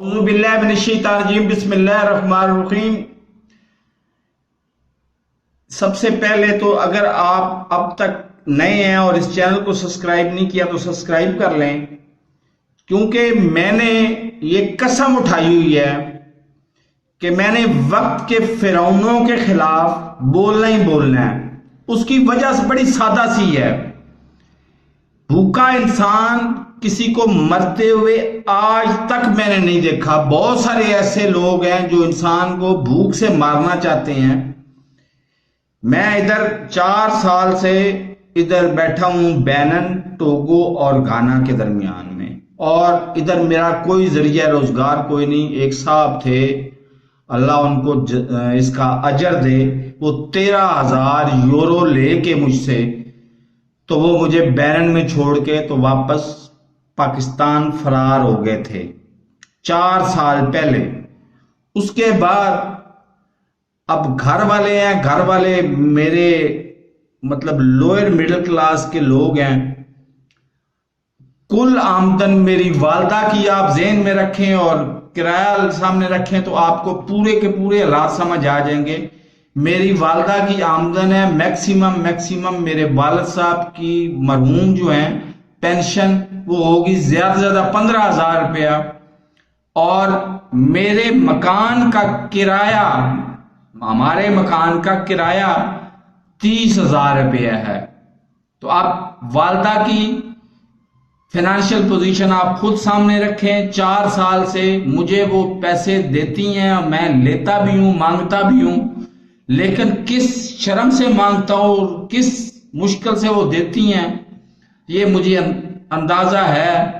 बिस्मिल्लाहिर्रहमानिर्रहीम। सबसे पहले तो अगर आप अब तक नए हैं और इस चैनल को सब्सक्राइब नहीं किया तो सब्सक्राइब कर लें, क्योंकि मैंने ये कसम उठाई हुई है कि मैंने वक्त के फिरौनों के खिलाफ बोलना ही बोलना है। उसकी वजह बड़ी सादा सी है। भूखा इंसान किसी को मरते हुए आज तक मैंने नहीं देखा। बहुत सारे ऐसे लोग हैं जो इंसान को भूख से मारना चाहते हैं। मैं इधर 4 साल से इधर बैठा हूं बेनिन, टोगो और घाना के दरमियान में, और इधर मेरा कोई जरिया रोजगार कोई नहीं। एक साहब थे, अल्लाह उनको इसका अजर दे, वो 13,000 यूरो लेके मुझसे, तो वो मुझे बेनिन में छोड़ के तो वापस पाकिस्तान फरार हो गए थे 4 साल पहले। उसके बाद अब घर वाले हैं, घर वाले मेरे मतलब लोअर मिडिल क्लास के लोग हैं। कुल आमदन मेरी वालदा की आप ज़हन में रखें और किराया सामने रखें तो आपको पूरे के पूरे हालात समझ आ जाएंगे। मेरी वालदा की आमदन है मैक्सिमम मेरे वालिद साहब की मरहूम जो हैं पेंशन वो होगी ज्यादा से ज्यादा 15,000 रुपया, और मेरे मकान का किराया, हमारे मकान का किराया 30,000 रुपया है। तो आप वालदा की फाइनेंशियल पोजीशन आप खुद सामने रखें। 4 साल से मुझे वो पैसे देती हैं, मैं लेता भी हूं, मांगता भी हूं, लेकिन किस शर्म से मांगता हूं और किस मुश्किल से वो देती हैं ये मुझे अंदाजा है।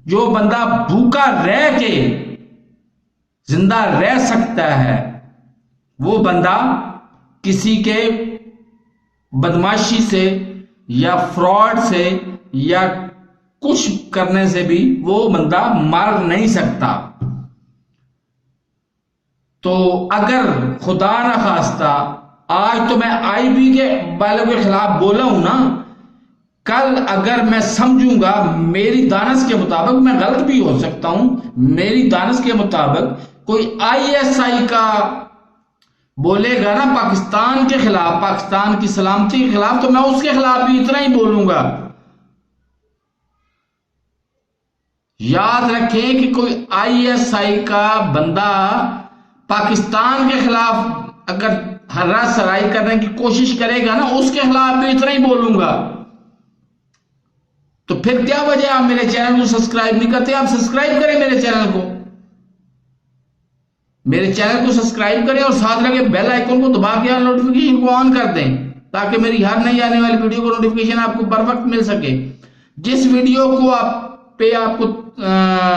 जो बंदा भूखा रह के जिंदा रह सकता है वो बंदा किसी के बदमाशी से या फ्रॉड से या कुछ करने से भी वो बंदा मर नहीं सकता। तो अगर खुदा ना खास्ता आज तो मैं आईबी के वालों के खिलाफ बोला हूं ना, कल अगर मैं समझूंगा मेरी दानस के मुताबिक, मैं गलत भी हो सकता हूं, मेरी दानस के मुताबिक कोई आईएसआई का बोलेगा ना पाकिस्तान के खिलाफ, पाकिस्तान की सलामती के खिलाफ, तो मैं उसके खिलाफ भी इतना ही बोलूंगा। याद रखें कि कोई आईएसआई का बंदा पाकिस्तान के खिलाफ अगर हर्रा सराई करने की कोशिश करेगा ना, उसके खिलाफ भी इतना ही बोलूंगा। तो फिर क्या वजह आप मेरे चैनल को सब्सक्राइब नहीं करते? आप सब्सक्राइब करें मेरे चैनल को, मेरे चैनल को सब्सक्राइब करें और साथ लगे बेल आइकन को दबा के नोटिफिकेशन को ऑन कर दें, ताकि मेरी हर नई आने वाली वीडियो को नोटिफिकेशन आपको बर वक्त मिल सके। जिस वीडियो को आपको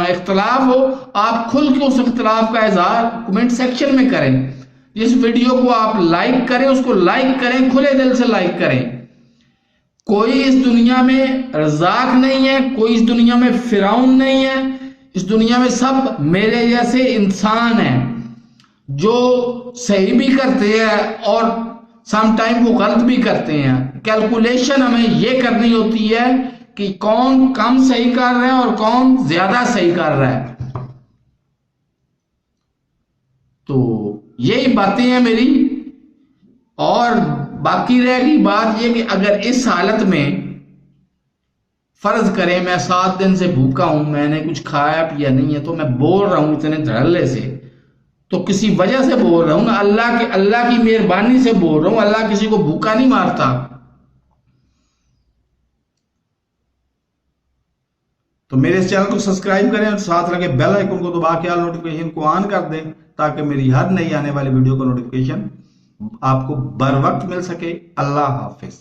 इख्तलाफ हो, आप खुल के उस इख्तलाफ का इजहार कमेंट सेक्शन में करें। जिस वीडियो को आप लाइक करें उसको लाइक करें, खुले दिल से लाइक करें। कोई इस दुनिया में रज़ाक नहीं है, कोई इस दुनिया में फिरौन नहीं है। इस दुनिया में सब मेरे जैसे इंसान हैं जो सही भी करते हैं और सम टाइम वो गलत भी करते हैं। कैलकुलेशन हमें ये करनी होती है कि कौन कम सही कर रहा है और कौन ज्यादा सही कर रहा है। तो यही बातें हैं मेरी। और बाकी रहेगी बात यह कि अगर इस हालत में फर्ज करें मैं 7 दिन से भूखा हूं, मैंने कुछ खाया पिया नहीं है, तो मैं बोल रहा हूं इतने धड़ल्ले से, तो किसी वजह से बोल रहा हूं ना, अल्लाह की मेहरबानी से बोल रहा हूं। अल्लाह किसी को भूखा नहीं मारता। तो मेरे इस चैनल को सब्सक्राइब करें और साथ लगे बेल आइकन को दबा के नोटिफिकेशन को ऑन कर दें, ताकि मेरी हर नई आने वाली वीडियो का नोटिफिकेशन आपको बर वक्त मिल सके। अल्लाह हाफिज।